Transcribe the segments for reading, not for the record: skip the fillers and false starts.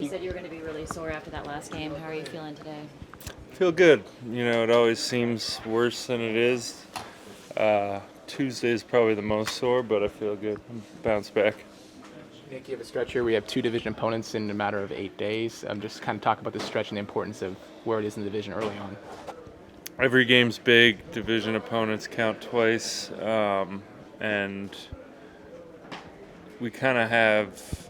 said you were going to be really sore after that last game. How are you feeling today? Feel good. It always seems worse than it is. Tuesday is probably the most sore, but I feel good. Bounce back. Nick, you have a stretch here. We have 2 division opponents in a matter of 8 days. Just kind of talk about the stretch and the importance of where it is in the division early on. Every game's big. Division opponents count twice. And we kind of have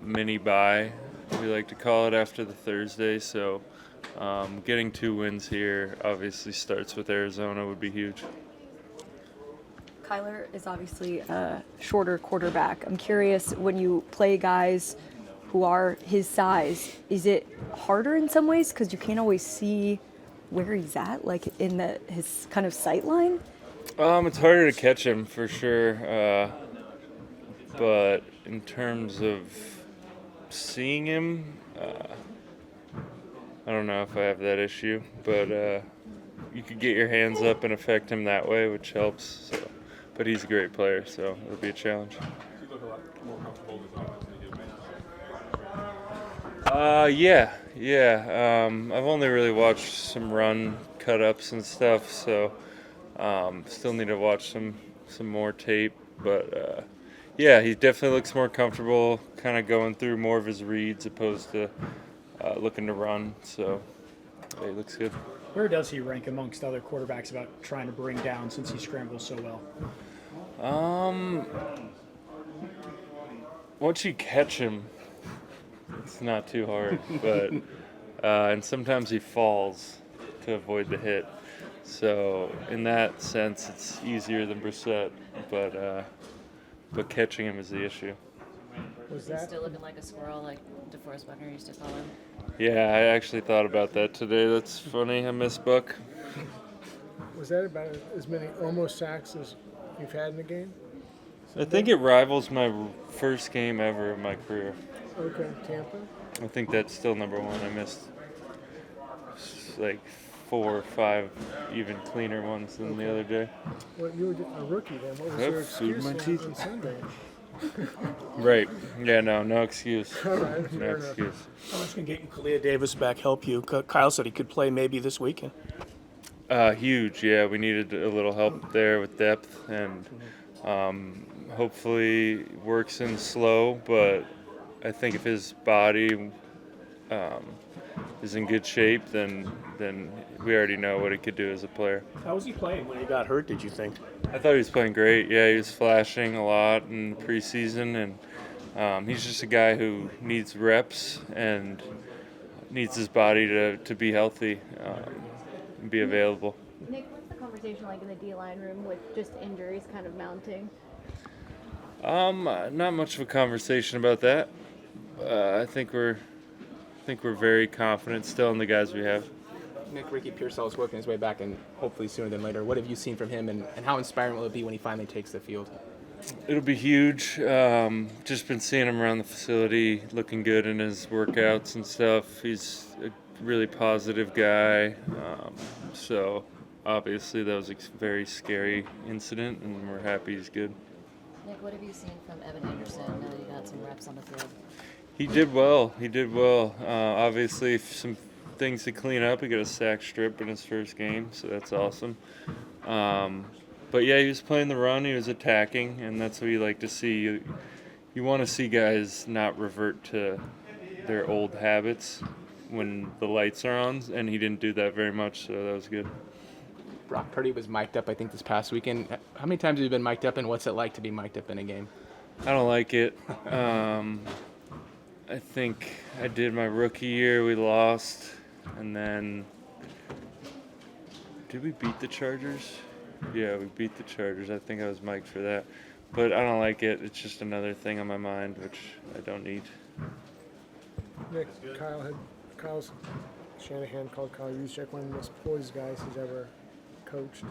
mini bye, we like to call it, after the Thursday. So getting 2 wins here obviously starts with Arizona would be huge. Kyler is obviously a shorter quarterback. I'm curious, when you play guys who are his size, is it harder in some ways because you can't always see where he's at, like in his kind of sight line? It's harder to catch him for sure, but in terms of seeing him, I don't know if I have that issue, but you could get your hands up and affect him that way, which helps. So. But he's a great player, so it'll be a challenge. You look a lot more comfortable this offense than you did Yeah. I've only really watched some run cut-ups and stuff, so still need to watch some more tape. But, yeah, he definitely looks more comfortable, kind of going through more of his reads opposed to looking to run. So, yeah, he looks good. Where does he rank amongst other quarterbacks about trying to bring down since he scrambles so well? Once you catch him, it's not too hard, but and sometimes he falls to avoid the hit. So in that sense, it's easier than Brissett, but catching him is the issue. He's still looking like a squirrel, like DeForest Buckner used to call him. Yeah, I actually thought about that today. That's funny. I miss Buck. Was that about as many almost sacks as you've had in a game? I think it rivals my first game ever of my career. Okay, Tampa? I think that's still number one. I missed like 4 or 5 even cleaner ones than the other day. Well, you were a rookie then. What was Yep, your sued excuse my on teeth. Sunday? Right. Yeah, no excuse. All right, No fair enough. excuse. How much can getting Kalia Davis back help you? Kyle said he could play maybe this weekend. Huge, yeah. We needed a little help there with depth, and hopefully works in slow, but I think if his body is in good shape, then we already know what he could do as a player. How was he playing when he got hurt, did you think? I thought he was playing great. Yeah, he was flashing a lot in the preseason, and he's just a guy who needs reps and needs his body to be healthy and be available. Nick, what's the conversation like in the D-line room with just injuries kind of mounting? Not much of a conversation about that. I think we're very confident still in the guys we have. Nick, Ricky Pearsall is working his way back, and hopefully sooner than later. What have you seen from him, and how inspiring will it be when he finally takes the field? It'll be huge. Just been seeing him around the facility, looking good in his workouts and stuff. He's a really positive guy. So obviously that was a very scary incident, and we're happy he's good. Nick, what have you seen from Evan Anderson now that you got some reps on the field? He did well. Obviously, some things to clean up. He got a sack strip in his first game, so that's awesome. But yeah, he was playing the run. He was attacking, and that's what you like to see. You want to see guys not revert to their old habits when the lights are on, and he didn't do that very much, so that was good. Brock Purdy was mic'd up, I think, this past weekend. How many times have you been mic'd up, and what's it like to be mic'd up in a game? I don't like it. I think I did my rookie year. We lost, and then did we beat the Chargers? Yeah, we beat the Chargers. I think I was mic'd for that, but I don't like it. It's just another thing on my mind, which I don't need. Nick, Kyle's Shanahan called Kyle Juszczyk one of the most poised guys he's ever coached.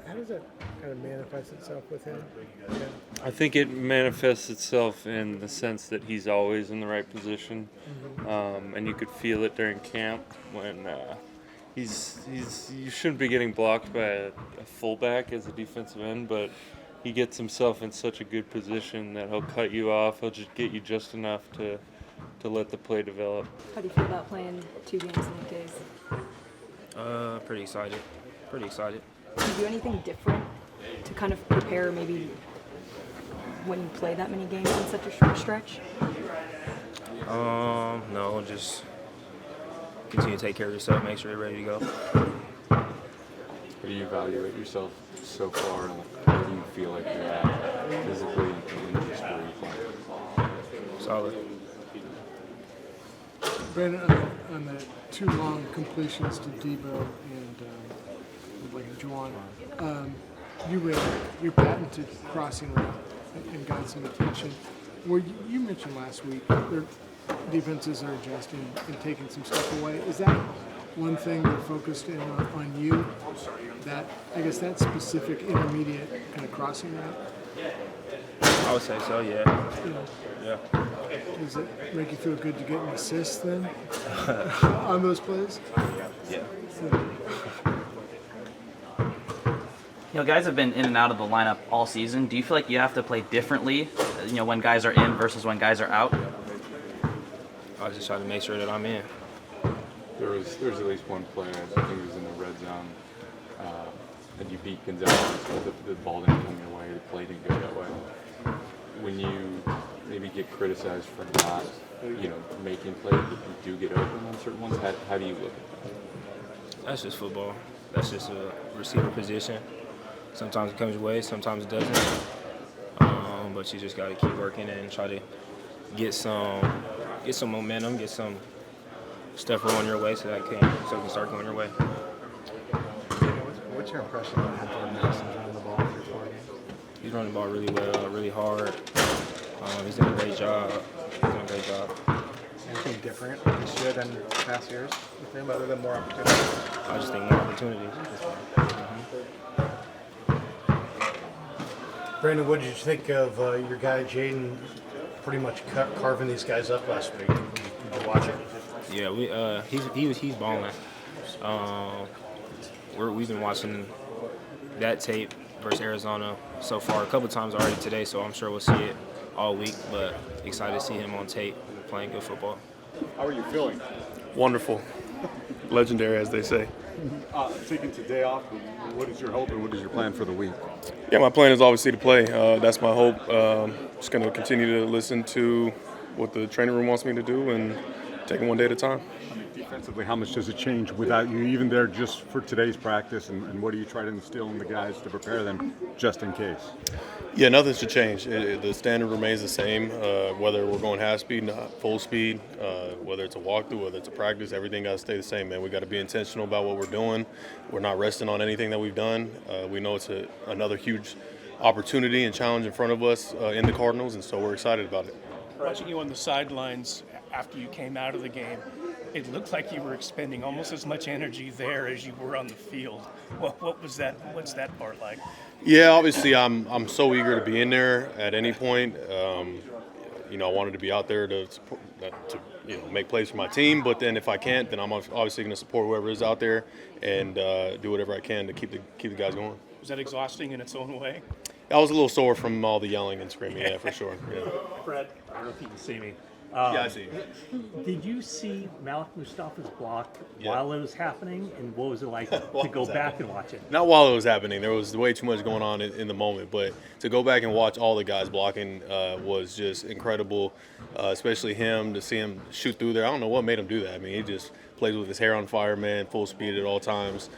How does that kind of manifest itself with him? Yeah. I think it manifests itself in the sense that he's always in the right position, and you could feel it during camp when you shouldn't be getting blocked by a fullback as a defensive end, but he gets himself in such a good position that he'll cut you off. He'll just get you just enough to to let the play develop. How do you feel about playing 2 games in 8 days? Pretty excited. Pretty excited. Do you do anything different to kind of prepare maybe when you play that many games in such a short stretch? No, just continue to take care of yourself, make sure you're ready to go. How do you evaluate yourself so far, and how do you feel like you're at physically in the sport you play? Solid. Brandon, on the 2 long completions to Debo and Juwan, you ran your patented crossing route and got some attention. Where you mentioned last week, their defenses are adjusting and taking some stuff away. Is that one thing they're focused in on you? That, I guess, that specific intermediate kind of crossing route? I would say so, yeah. Yeah. Does it make you feel good to get an assist then on those plays? Yeah. You know, guys have been in and out of the lineup all season. Do you feel like you have to play differently, when guys are in versus when guys are out? I just try to make sure that I'm in. There's at least one player, I think it was in the red zone, that you beat Gonzalez, but the ball didn't come your way, the play didn't go that way. When you maybe get criticized for not, making plays, but you do get open on certain ones, how do you look at that? That's just football. That's just a receiver position. Sometimes it comes your way, sometimes it doesn't. But you just got to keep working and try to get some momentum, get some stuff rolling your way so it can start going your way. What's your impression of how Jordan Nelson's running the ball through 4 games? He's running the ball really well, really hard. He's doing a great job. Anything different this year than past years with him, other than more opportunities? I just think more opportunities. Brandon, what did you think of your guy Jaden pretty much carving these guys up last week? Did you watch it? Yeah, he's balling. We've been watching that tape versus Arizona so far a couple times already today, so I'm sure we'll see it all week. But excited to see him on tape playing good football. How are you feeling? Wonderful. Legendary, as they say. Taking today off, what is your hope and what is your plan for the week? Yeah, my plan is obviously to play. That's my hope. Just going to continue to listen to what the training room wants me to do and take it one day at a time. Defensively, how much does it change without you even there just for today's practice, and what do you try to instill in the guys to prepare them just in case? Yeah, nothing should change. The standard remains the same, whether we're going half speed, not full speed, whether it's a walkthrough, whether it's a practice, everything got to stay the same, man. We got to be intentional about what we're doing. We're not resting on anything that we've done. We know it's another huge opportunity and challenge in front of us in the Cardinals, and so we're excited about it. Watching you on the sidelines after you came out of the game, it looked like you were expending almost as much energy there as you were on the field. What was that? What's that part like? Yeah, obviously I'm so eager to be in there at any point. I wanted to be out there to make plays for my team, but then if I can't, then I'm obviously going to support whoever is out there and do whatever I can to keep the guys going. Was that exhausting in its own way? I was a little sore from all the yelling and screaming, yeah, for sure. Yeah. Fred, I don't know if you can see me. Yeah, I see you. Did you see Malik Mustafa's block while it was happening, and what was it like to go back and watch it? Not while it was happening. There was way too much going on in the moment, but to go back and watch all the guys blocking was just incredible, especially him, to see him shoot through there. I don't know what made him do that. I mean, he just plays with his hair on fire, man, full speed at all times.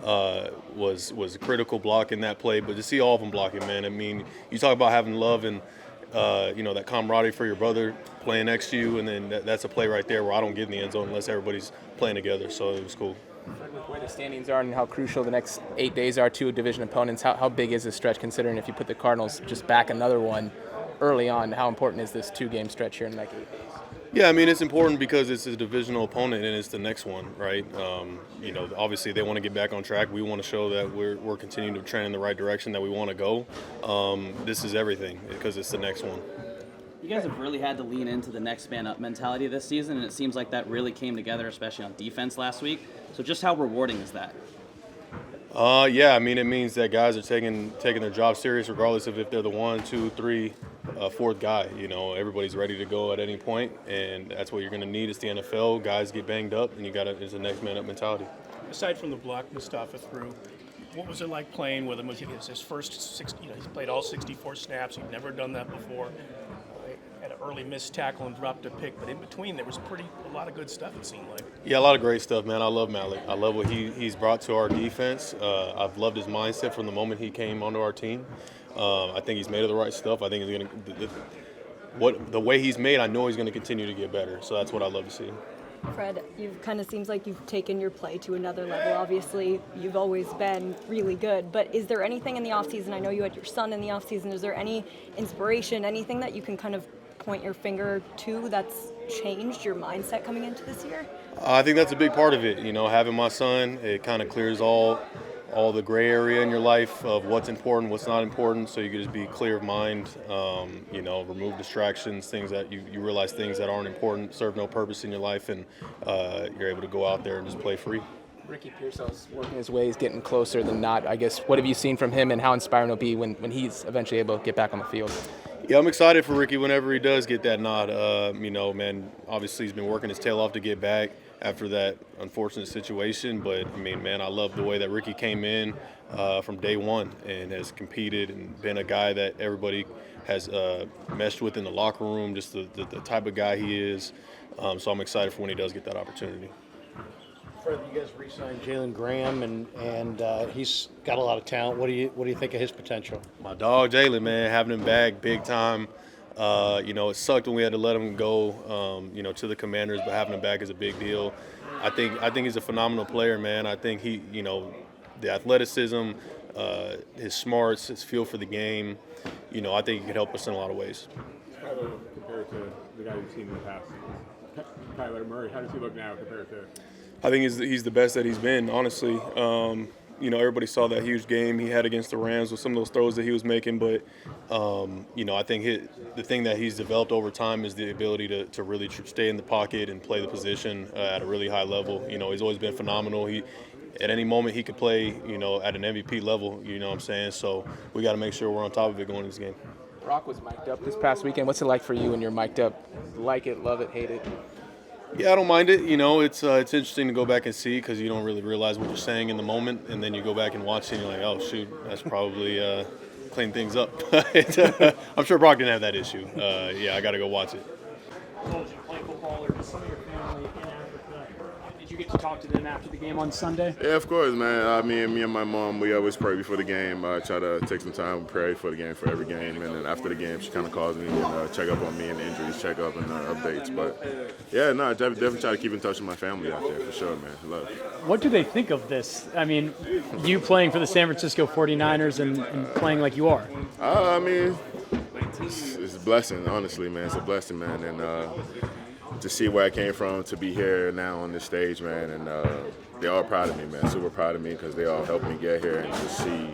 Was a critical block in that play, but to see all of them blocking, man, I mean, you talk about having love and that camaraderie for your brother playing next to you, and then that's a play right there where I don't get in the end zone unless everybody's playing together, so it was cool. Where the standings are and how crucial the next 8 days are to division opponents, how big is this stretch considering if you put the Cardinals just back another one early on, how important is this 2-game stretch here in like 8 days? Yeah, I mean, it's important because it's a divisional opponent and it's the next one, right? Obviously they want to get back on track. We want to show that we're continuing to trend in the right direction that we want to go. This is everything because it's the next one. You guys have really had to lean into the next man up mentality this season, and it seems like that really came together, especially on defense last week. So just how rewarding is that? Yeah, I mean, it means that guys are taking their job serious regardless of if they're the 1, 2, 3 fourth guy. You know, everybody's ready to go at any point, and that's what you're going to need. It's the NFL. Guys get banged up, and it's a next man up mentality. Aside from the block Mustafa threw, what was it like playing with him? Was it his first he's played all 64 snaps. He'd never done that before. Had an early missed tackle and dropped a pick, but in between there was a lot of good stuff, it seemed like. Yeah, a lot of great stuff, man. I love Malik. I love what he's brought to our defense. I've loved his mindset from the moment he came onto our team. I think he's made of the right stuff. I think he's going to the way he's made. I know he's going to continue to get better. So that's what I love to see. Fred, you kind of seems like you've taken your play to another level. Obviously, you've always been really good, but is there anything in the offseason? I know you had your son in the offseason. Is there any inspiration, anything that you can kind of point your finger to that's changed your mindset coming into this year? I think that's a big part of it. You know, having my son, it kind of clears all the gray area in your life of what's important, what's not important, so you can just be clear of mind, you know, remove distractions, things that you realize things that aren't important, serve no purpose in your life, and you're able to go out there and just play free. Ricky Pearsall's working his way, he's getting closer than not. I guess, what have you seen from him, and how inspiring it'll be when he's eventually able to get back on the field? Yeah, I'm excited for Ricky whenever he does get that nod. You know, man, obviously he's been working his tail off to get back after that unfortunate situation. But, I mean, man, I love the way that Ricky came in from day one and has competed and been a guy that everybody has meshed with in the locker room, just the type of guy he is. So I'm excited for when he does get that opportunity. Fred, you guys re-signed Jalen Graham, and he's got a lot of talent. What do you think of his potential? My dog Jalen, man, having him back big time. You know, it sucked when we had to let him go, you know, to the Commanders, but having him back is a big deal. I think he's a phenomenal player, man. I think he, you know, the athleticism, his smarts, his feel for the game. You know, I think he could help us in a lot of ways. How do you compare to the guy you've seen in the past? Kyler Murray, how does he look now compared to? I think he's the best that he's been, honestly. You know, everybody saw that huge game he had against the Rams with some of those throws that he was making. But, you know, I think the thing that he's developed over time is the ability to really stay in the pocket and play the position at a really high level. You know, he's always been phenomenal. At any moment he could play, you know, at an MVP level, you know what I'm saying? So we got to make sure we're on top of it going into this game. Brock was mic'd up this past weekend. What's it like for you when you're mic'd up? Like it, love it, hate it? Yeah, I don't mind it. You know, it's interesting to go back and see because you don't really realize what you're saying in the moment, and then you go back and watch it and you're like, oh, shoot, that's probably clean things up. I'm sure Brock didn't have that issue. Yeah, I got to go watch it. Told you to play football, or some of your family in Africa. Did you get to talk to them after the game on Sunday? Yeah, of course, man. Me and my mom, we always pray before the game. Try to take some time, pray for the game, for every game, and then after the game, she kind of calls me and check up on me and the injuries, check up and updates. But yeah, no, I definitely try to keep in touch with my family out there for sure, man. Love. What do they think of this? I mean, you playing for the San Francisco 49ers and playing like you are. I mean, it's a blessing, honestly, man. It's a blessing, man, and to see where I came from, to be here now on this stage, man, and they're all proud of me, man. Super proud of me because they all helped me get here and just see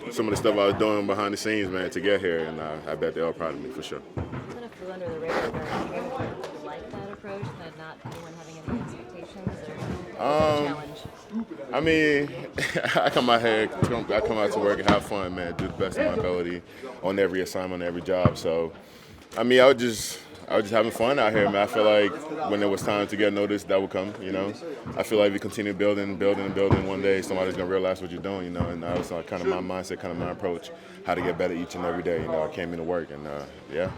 some of the stuff I was doing behind the scenes, man, to get here, and I bet they're all proud of me for sure. Kind of flew under the radar during the game. Did you like that approach, that not anyone having any expectations, or a challenge? I mean, I come out to work and have fun, man. Do the best of my ability on every assignment, on every job. So, I mean, I was just having fun out here, man. I feel like when it was time to get noticed, that would come, you know. I feel like we continue building, one day somebody's going to realize what you're doing, you know. And that was kind of my mindset, kind of my approach, how to get better each and every day. You know, I came into work and, yeah.